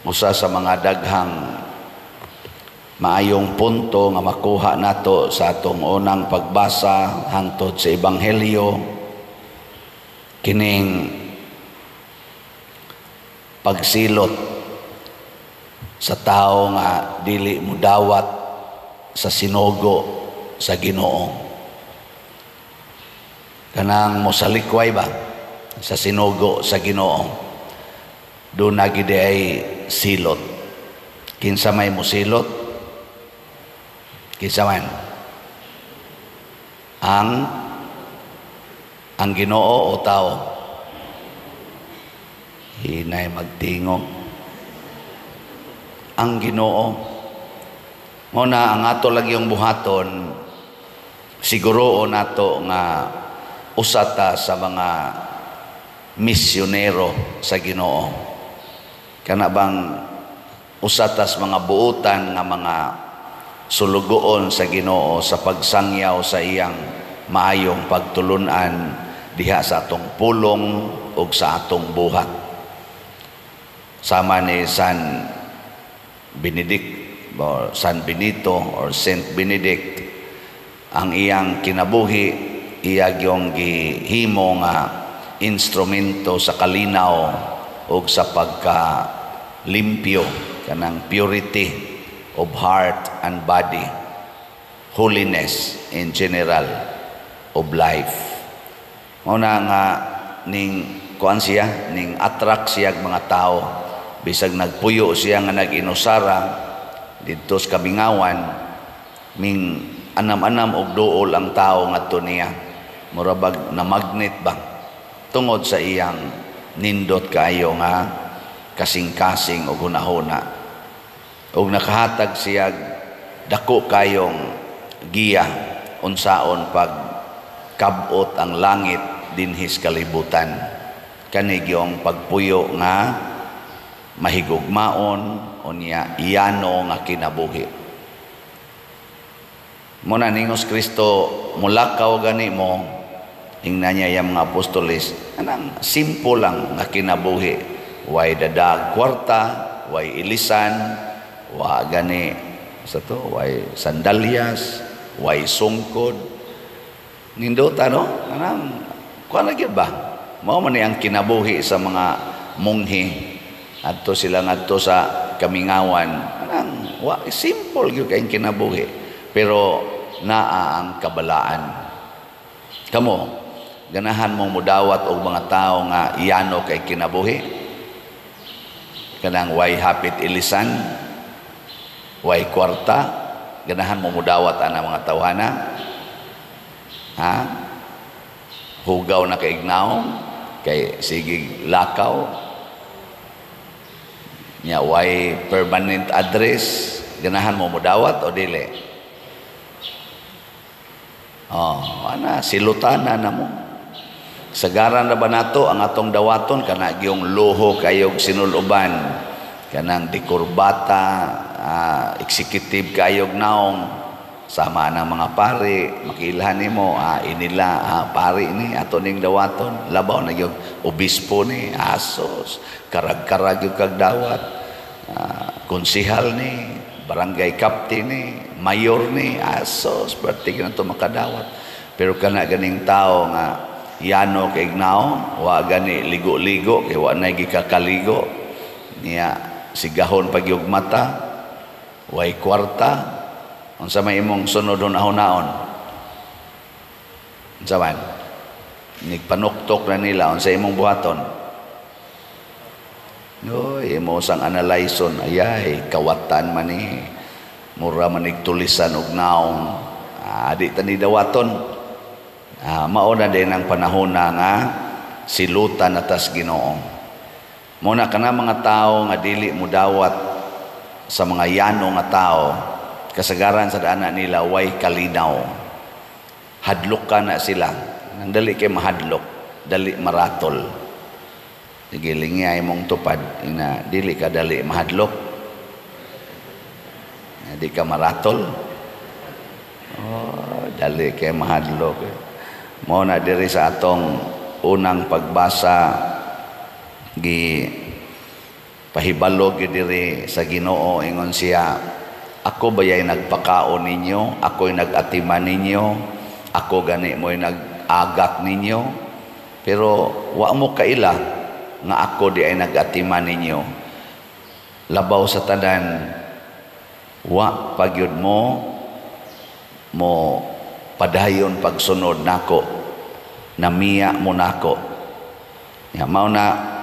usa sa mga daghang maayong punto nga makuha nato sa atong unang pagbasa hangtod sa Ebanghelyo, kining pagsilot sa tao nga dili mudawat sa sinugo sa Ginoo. Kanang mosalikway ba sa sinugo sa Ginoo, doon na gid ay silot. Kinsa may mosilot? Kinsa man? Ang Ginoo o tao? Hinay magtingog. Ang Ginoo. Muna ang ato lagi yung buhaton, siguro nato nga usata sa mga misyonero sa Ginoo. Kana bang usatas mga buutan nga mga sulugoon sa Ginoo sa pagsangyaw sa iyang maayong pagtulunan diha sa atong pulong ug sa atong buhat. Sama ni San Benito or Saint Benedict, ang iyang kinabuhi iya gyung gihimo nga instrumento sa kalinaw ug sa pagka-limpyo, kanang purity of heart and body, holiness in general of life. Muna nga ning kuan siya, ning attract siya mga tao, bisag nagpuyo siya nga nag-inusara dito sa Kabingawan, ming anam-anam og duol ang tao ngadto niya, murabag na magnet ba tungod sa iyang nindot kayo nga kasing-kasing o hunahuna, ug nakahatag siya dako kayong giya unsaon pag kabot ang langit dinhis kalibutan. Kani gyung pagpuyo nga mahigugmaon unya iyano nga kinabuhi. Muna ningos Kristo mulakaw gani mo, ingnan niya yung mga apostoles, anang simple lang nga kinabuhi. Way dadag kwarta, way ilisan, wa gani sa to, way sandalyas, way sungkod. Nindota no? Anang kuan lagi ba? Mao man ang kinabuhi sa mga munghi. Adto sila ngadto sa Kamingawan. Anang wa simple gyud kay kinabuhi. Pero naa ang kabalaan. Kamo ganahan mong mudawat og mga tao nga iyano kay kinabuhi, kanang way hapit ilisan, way kwarta, ganahan mong mudawat ana mga tawhana, ha? Hugaw na kay ignaw, kay sige lakaw nya, way permanent address, ganahan mo mudawat o dili? Ana silutana na mo. Sagaran na ba nato ang atong dawaton kana gyung luho kayog sinuluban, kanang dikurbata, executive kayog naong, sama ng mga pari, makiilhan nimo, inila pari ni ato ning dawaton, labaw na gyud obispo ni, asos karag-karag yung kagdawat, konsihal ni, barangay captain ni, mayor ni, asos pertig na ito makadawat. Pero kana ganing tao nga yano kay ignaw, wa gani ligo-ligo kay wa na gikakaligo niya, sigahon pagyug mata, way kwarta, unsa may imong sunod ahon-ahon, unsa man nigpanuktok na nila, unsa imong buhaton? Oy, imo sang analyson, ayay kawatan man ni, mura man nigtulisan og naong, di tani dawaton. Mao na din ang panahon na nga silutan atas Ginoo. Muna kana mga tao nga dili mudawat sa mga yano nga tao, kasagaran sa daanan nila way kalinaw. Hadlok ka na sila. Nang dali kay mahadlok, dali maratol. Sige, lingay mong tupad, ina dili ka dali mahadlok, di ka maratol. Dali kay mahadlok. Mo na diri sa atong unang pagbasa, Pahibalo gyud diri sa Ginoo, ingon siya, ako bayay nagpakaon ninyo, ako'y nag-atiman ninyo, ako gani mo'y nag-agak ninyo, pero wa mo kaila nga ako di ay nag-atiman ninyo. Labaw sa tanan, wa pagyud mo padayon pagsunod nako, namiya mo nako. Ya, mao na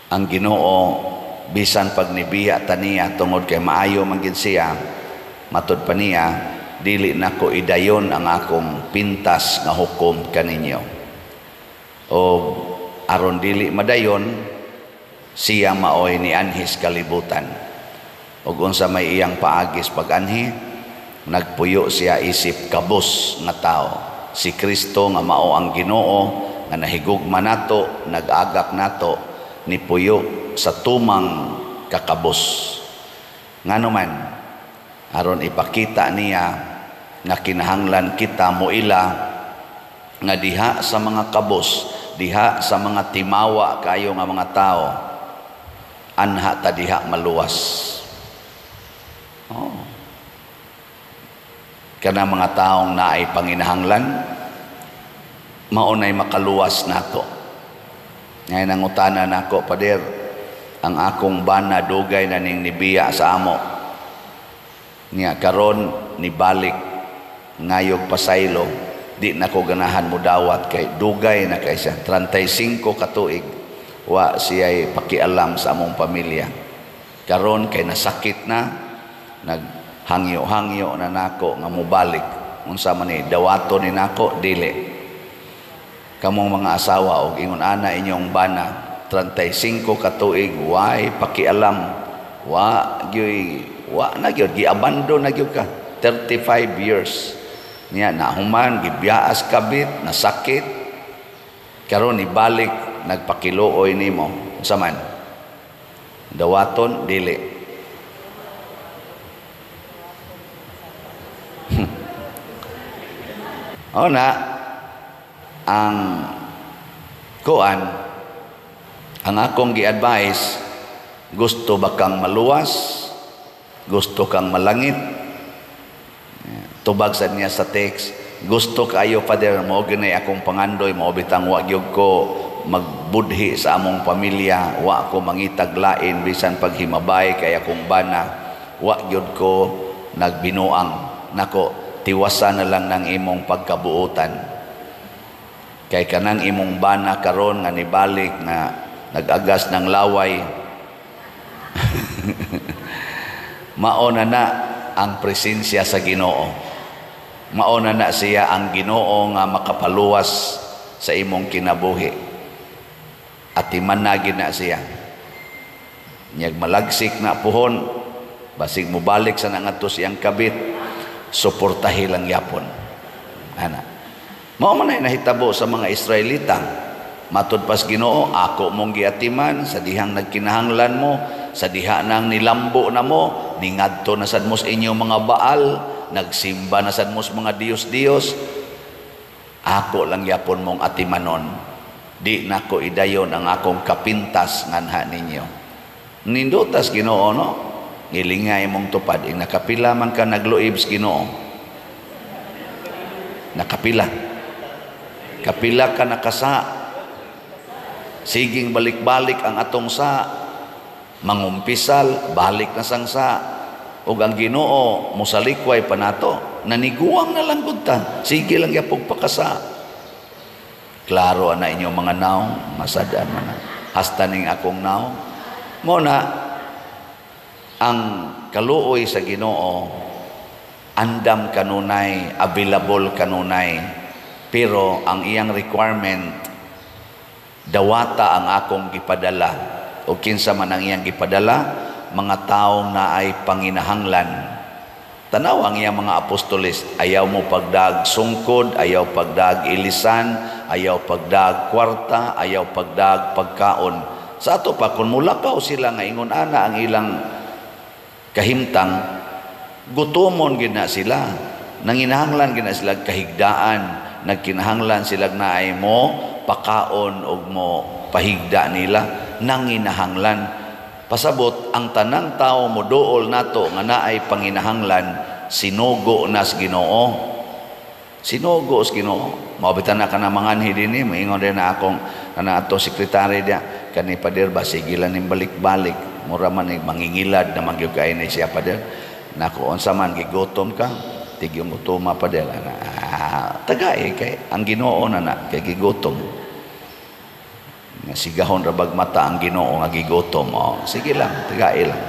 ang Ginoo, bisan pag nibiya taniya tungod kay maayo man gid siya, matud pa niya, dili nako idayon ang akong pintas nga hukom kaninyo. O aron dili madayon, siya maoy ni anhis kalibutan. Ug unsa may iyang paagis pag-anhi, nagpuyo siya isip kabus nga tao. Si Kristo nga mao ang Ginoo nga nahigugma nato, nag-agak nato, ni puyo sa tumang kakabos. Ngano man, aron ipakita niya nga kinahanglan kita moila nga diha sa mga kabos, diha sa mga timawa kayo nga mga tao, anha ta diha maluwas. Kana mga taong naay panginahanglan, maunay makaluwas nato. Ngayon ang utana nako, pader, ang akong bana dugay na ning nibiya sa amo. Niya karon nibalik ngayog pasaylo, di na ko ganahan mo dawat kay dugay na kay siya. 35 katuig, wa siya'y pakialam sa among pamilya. Karon kay nasakit na, naghangyo-hangyo na nako nga mubalik. Unsa man ni dawato ni nako, dili. Kamong mga asawa o ingon ana inyong bana 35 katuig, why pakialam, wa na gyud giabandon na gyud ka 35 years niya nahuman gibiyaas kabit, nasakit, karon ibalik nagpakiluoy nimo. Unsa man dawaton, dili. Na ang kuan, ang akong gi-advise, gusto ba kang maluwas, gusto kang malangit, tubag sa niya sa text, gusto kayo Father mo ginay akong pangandoy, mo bitang wa gyud ko magbudhi sa among pamilya, wa ko mangitag lain bisan paghimabay kay akong bana, wa gyud ko nagbinuang, nako tiwasan na lang ng imong pagkabuutan. Kay kanang imong bana karon nga nibalik na nag-agas ng laway, mauna na ang presensya sa Ginoo. Mauna na siya ang Ginoo nga makapaluwas sa imong kinabuhi. At imanagin na siya. Nyag malagsik na puhon, basig mo balik sa nangato siyang kabit, suportahi lang yapon. Ana. Mao man ay nahitabo sa mga Israelita. Matud pas Ginoo, ako mong giatiman sa dihang nagkinahanglan mo, sa diha nang nilambo na mo, ningadto na sad mo sa inyong mga baal, nagsimba na sad mo sa mga Diyos-Diyos. Ako lang yapon mong atimanon. Di nako idayon ang akong kapintas nganha ninyo. Nindutas Ginoo, no? Ngilingay mong tupad. Nakapila man ka nagluib sa Ginoo. Nakapila. Kapila ka nakasa, siging balik-balik ang atong sa, mangumpisal, balik na sang sa, ug ang Ginoo musalikway pa nato, naniguang na lang gud ta, sige lang yapog pakasa. Klaro ana inyong mga naong, masadaan man, hasta ning akong naong. Muna, ang kaluoy sa Ginoo, andam kanunay, available kanunay, pero ang iyang requirement, dawata ang akong gipadala, o kinsa man ang iyang gipadala, mga taong na ay panginahanglan. Tanaw ang iyang mga apostoles, ayaw mo pagdag sungkod, ayaw pagdag ilisan, ayaw pagdag kwarta, ayaw pagdag pagkaon. Sa ato pa, kung mulakaw sila nga ingon ana ang ilang kahimtang, gutomon gina sila, nanginahanglan gina sila kahigdaan, nagkinahanglan sila na ay mo pakaon o mo pahigda nila. nanginahanglan. Pasabot ang tanang tao mo dool nato nga naay panginahanglan sinugo nas Ginoo. Sinugo sa Ginoo. Mabitan na ka na manganhi din eh. Maingon din na akong atong sekretary dia. Kani pader ba sigilan ning balik-balik. Mura man mangingilad na magyugay na siya pader. Naku, unsa man gigutom ka. Tigyo mo tuma pader. Tagay kay ang Ginoo na kay gigutom. Sigahon rabag mata ang Ginoo nga gigutom. Sige lang, tagay lang.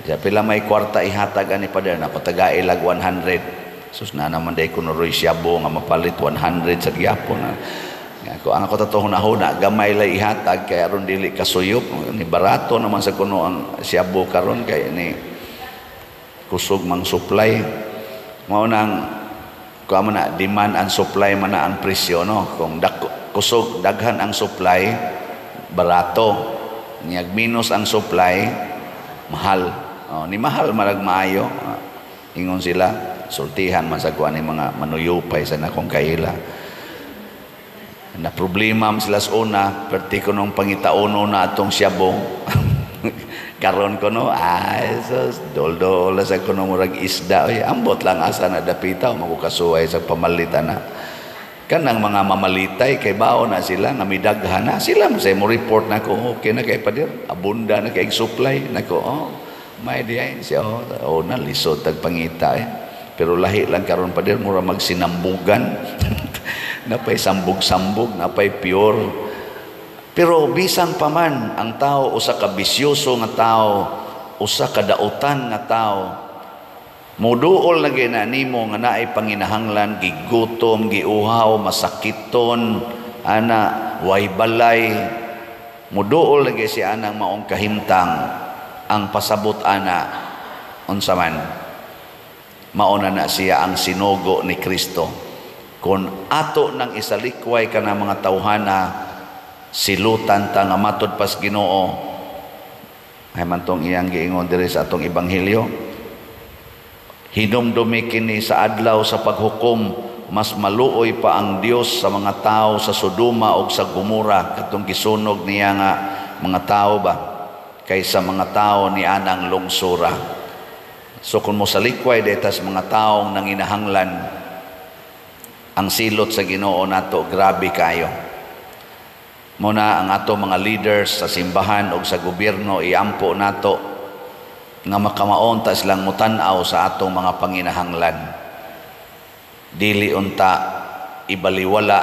Diya pila may kwarta ihatag ani pader na patagay lag 100. Sus na naman day kuno roy siyabo nga mapalit 100 sa gyapon. Ako ang ako tatuhon-huna gamay lay ihatag kay aron dili kasuyop ni barato naman sa kuno ang siyabo karon kay ni kusog mang supply. Mao nang kuha man na demand and supply man na ang presyo no. Kung kusog daghan ang supply barato, niyag minus ang supply mahal. Ni mahal marag maayo. Ingon sila sultihan man sa kuan ni mga manuyupay sa nakong kaila. Na problema sila sa una, perti ko nung pangitauno na atong siyabo. Karon ko no, sus, dol-dol sa kuno murag isda. Ambot lang asa na dapita, magukasuway sa pamalitan na. Kanang mga mamalitay, kay bao na sila, nga midaghan na. Sila mo report na ko, okay na kay padir, abunda na kay supply. Na ko, may diyan siya, na lisod tagpangita Pero lahi lang karon padir, mura magsinambugan. Napay sambog-sambog, napay pure. Pero bisang paman ang tao usa ka bisyoso nga tao, usa ka dautan nga tao, muduol na gina nimo nga naay panginahanglan, gigutom, giuhaw, masakiton, ana way balay, muduol na siya anang maong kahimtang ang pasabot ana unsa man mauna na siya ang sinugo ni Kristo. Kung ato nang isalikway ka ng mga tawhana, silutan ta nga matod pas Ginoo, ay man tong iyang giingon diri sa atong ebanghelyo, hinumdumi kini sa adlaw sa paghukom, mas maluoy pa ang Dios sa mga tao sa Sodoma o sa Gomora, katong gisunog niya nga mga tao ba, kaysa mga tao ni anang lungsura. So kung mo salikway detas mga taong nanginahanglan, ang silot sa Ginoo nato grabe kayo. Muna ang ato mga leaders sa simbahan o sa gobyerno iampo nato nga makamaon ta silang mutan-aw sa atong mga panginahanglan. Dili unta ibaliwala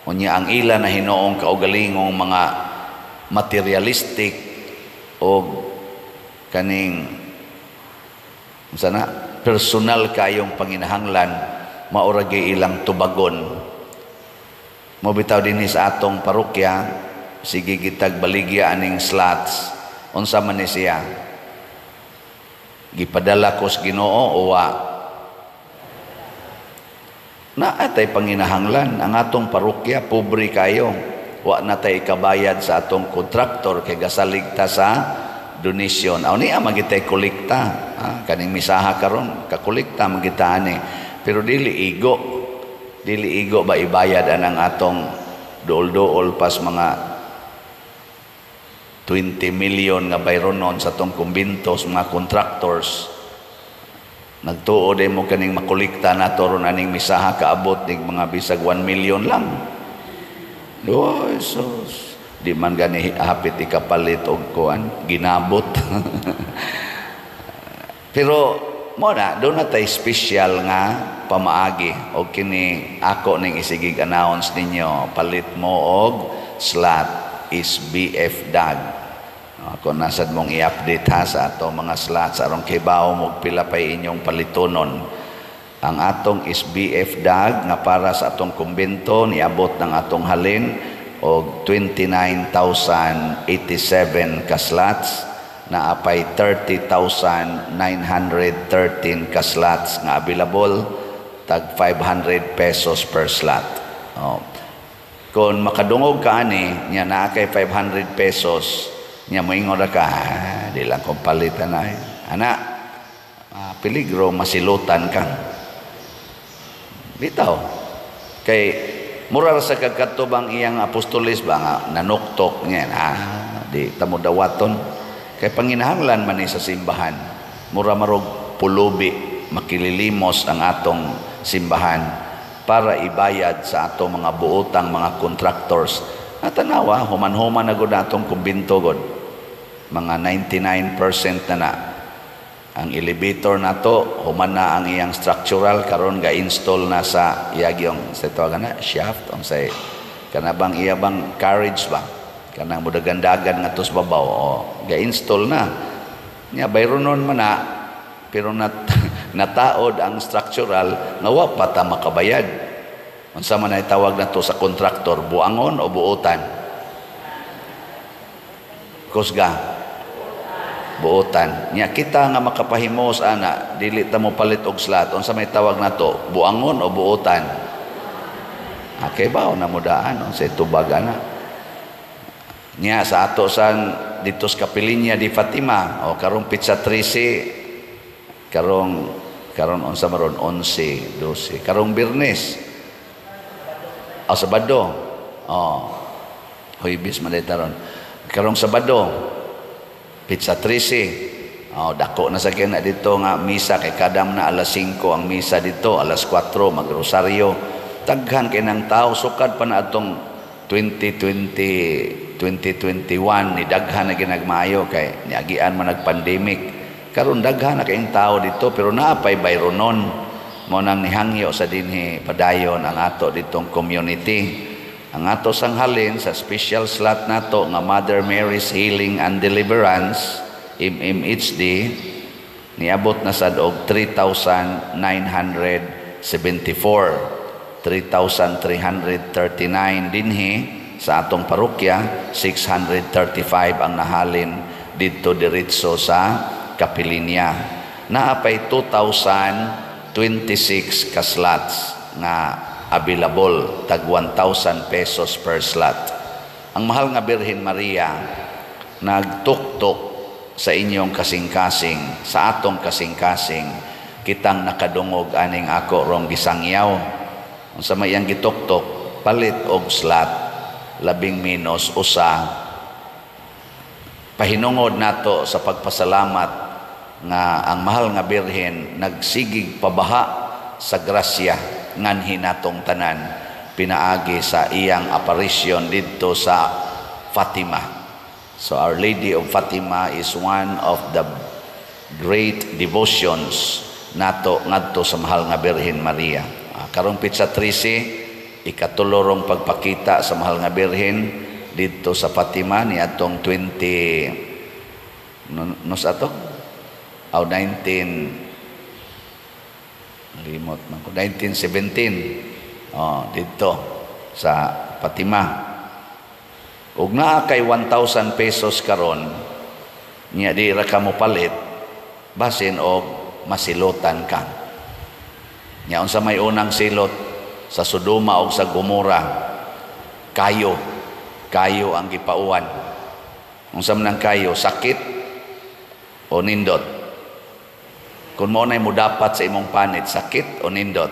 unya ang ila na hinoong kaugalingong mga materialistic o kaning sana personal kayong panginahanglan mauragi ilang tubagon. Mobitaw din sa atong parokya, sige gitag baligya aning slots. Unsa man ni siya? Gipadala ko sa Ginoo o wa? Na atay panginahanglan ang atong parokya, pobre kayo. Wa na tay kabayad sa atong kontraktor kay gasalig ta sa donation. Aw niya magitay kolekta. Kaning misaha karon kakolekta magita ani. Pero dili igo ba ibayad anang atong dool-dool pas mga 20 million nga bayronon sa atong kumbintos, mga contractors. Nagtuo din mo kaning makulikta na toron aning misaha kaabot ning mga bisag 1 million lang. Oh, Jesus. Di man gani hapit ikapalit og kuan, ginabot. Pero mo na, doon na tayo special nga pamaagi o kini ako ning isigig announce ninyo, palit mo og slot is BF Dag. Ako nasad mong i-update ha sa ato mga slots aron kay bawo mo pila pa inyong palitonon. Ang atong is BF Dag nga para sa atong kumbento niabot ng atong halin og 29,087 ka slots na apay 30,913 ka slots nga available, tag 500 pesos per slot. Kung makadungog ka ani nya naa kay 500 pesos nya moingon ra ka, di lang kong palitan na ana, peligro masilutan ka. Bitaw kay mura ra sa kagkatubang iyang apostoles ba nga nanuktok niya, di tamo dawaton kay panginahanglan man ni sa simbahan, mura marog pulubi makililimos ang atong simbahan para ibayad sa atong mga buotang mga contractors. Tanawa, human-human na gud atong kumbinto gud. Mga 99% na ang elevator na to, human na ang iyang structural, karon ga-install na sa iyagyong sa tawagan na shaft, say kanabang iyabang carriage ba, kanang mudagandagan nga tos babaw, ga-install na nya bayronon man na, pero nataod ang structural nga wa pa ta makabayad. Unsa man ay tawag na to sa kontraktor, buangon o buotan? Kusga, buotan. Nya kita nga makapahimos ana, dili ta mo palit og slot. Unsa may tawag na to, buangon o buotan? Okay ba na mudaan sa tubag ana? Nya sa ato san dito sa Kapilinya di Fatima, o karong pizza 13, karong unsa maron 11, 12, karong Biyernes. Sabado. Huwebes man taron. Karong Sabado, pizza 13. Dako na sa kina dito nga misa kay kadam na alas 5 ang misa dito, alas 4 magrosaryo. Taghan kay nang tao sukad pa na atong 2020, 2021 ni daghan na ginagmayo kay niagian man nag-pandemic. Karon daghan na kayong tao dito pero naapay bayronon. Mo nang nihangyo sa dinhi padayon ang ato ditong community. Ang ato sanghalin sa special slot nato nga Mother Mary's Healing and Deliverance MMHD niabot na sad og 3,974, 3,339 dinhi sa atong parokya, 635 ang nahalin dito diretso sa Kapilinya. Naapay 2,026 ka slots nga available, tag 1,000 pesos per slot. Ang mahal nga Birhen Maria nagtuktok sa inyong kasing-kasing, sa atong kasing-kasing, kitang nakadungog aning ako rong gisangyaw. Unsa may ang gituktok, palit og slot, labing minus usa. Pahinungod nato sa pagpasalamat nga ang mahal nga Birhen nagsigig pabaha sa grasya nganhi natong tanan pinaagi sa iyang apparition dito sa Fatima. So Our Lady of Fatima is one of the great devotions nato ngadto sa mahal nga Birhen Maria. Karong pizza 13, ikatulorong pagpakita sa mahal nga Birhen dito sa Fatima ni atong 1917 dito sa Fatima. Ug naa kay 1,000 pesos karon niya di ra ka mo palit basin og masilotan ka. Nya unsa may unang silot sa Sodoma o sa Gomora, kayo ang gipauwan. Unsa man ang kayo, sakit o nindot? Kung mo na'y mo dapat sa imong panit, sakit o nindot?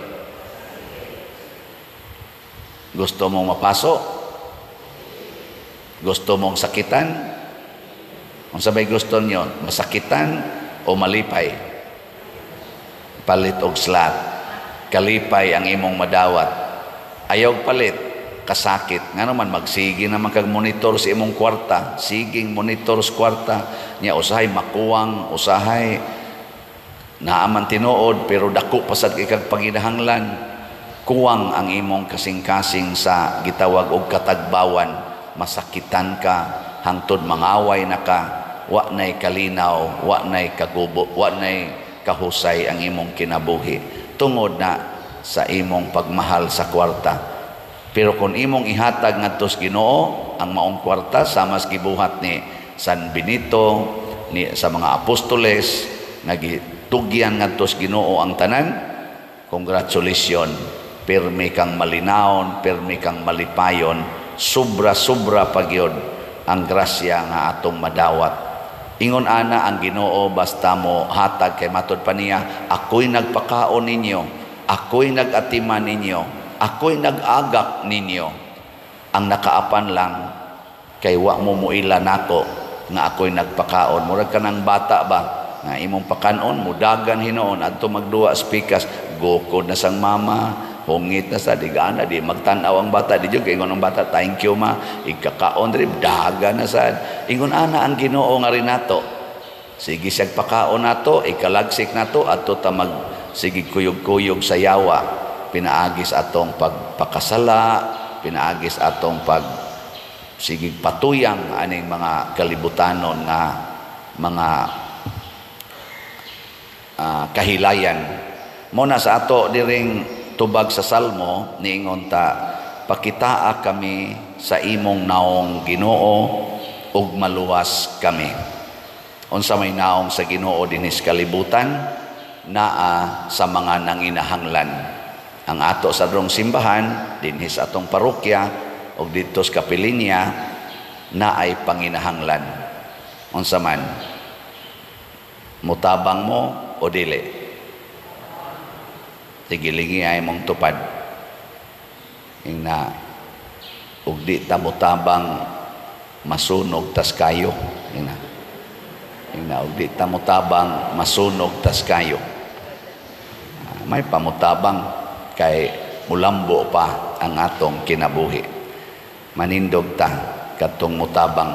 Gusto mong mapaso? Gusto mong sakitan? Kung sabay gusto nyo, masakitan o malipay? Palit og slot. Kalipay ang imong madawat. Ayaw palit, kasakit. Nga naman, magsige naman kag monitor sa imong kwarta. Siging monitor sa kwarta. Nya usahay makuwang, usahay naaman tinuod, pero dako pasad kay kag panginahanglan. Kuwang ang imong kasing-kasing sa gitawag og katagbawan. Masakitan ka, hangtod mangaway na ka, wa nay kalinaw, wa nay kagubo, wa nay kahusay ang imong kinabuhi tungod na sa imong pagmahal sa kwarta. Pero kung imong ihatag ngadto sa Ginoo ang maong kwarta sama sa gibuhat ni San Benito, ni sa mga apostoles nga gitugyan ngadto sa Ginoo ang tanan, congratulations, pirmi kang malinawon, pirmi kang malipayon, sobra-sobra pagyod ang grasya nga atong madawat. Ingon ana ang Ginoo basta mo hatag kay matud pa niya, ako'y nagpakaon ninyo, ako'y nagatiman ninyo, ako'y nag-agak ninyo, ang nakaapan lang kay wa mo muila nako nga ako'y nagpakaon. Murag ka ng bata ba nga imong pakanon mudagan hinoon adto magduwa spikas, gukod na sang mama, hungit na sa digana, di magtanaw ang bata, di jud kay ingon ang bata, thank you ma, ikakaon diri dagan na sad. Ingon ana ang Ginoo nga rin nato, sige siyag pakaon nato, ikalagsik nato adto ta mag sige kuyog-kuyog sa yawa, pinaagis atong pagpakasala, pinaagis atong pag sige patuyang aning mga kalibutanon nga mga kahilayan. Muna sa ato diring tubag sa Salmo niingon ta, pakitaa kami sa imong naong Ginoo ug maluwas kami. Unsa may naong sa Ginoo dinhi sa kalibutan, naa sa mga nanginahanglan. Ang ato sa drong simbahan dinhi sa atong parokya ug dito sa kapilinya na ay panginahanglan. Unsa man, mutabang mo o dili? Sige, ligi ay mong tupad. Ina, ug di ta mutabang masunog tas kayo. Ina, ug di ta mutabang masunog tas kayo. May pamutabang kay mulambo pa ang atong kinabuhi. Manindog ta katong mutabang.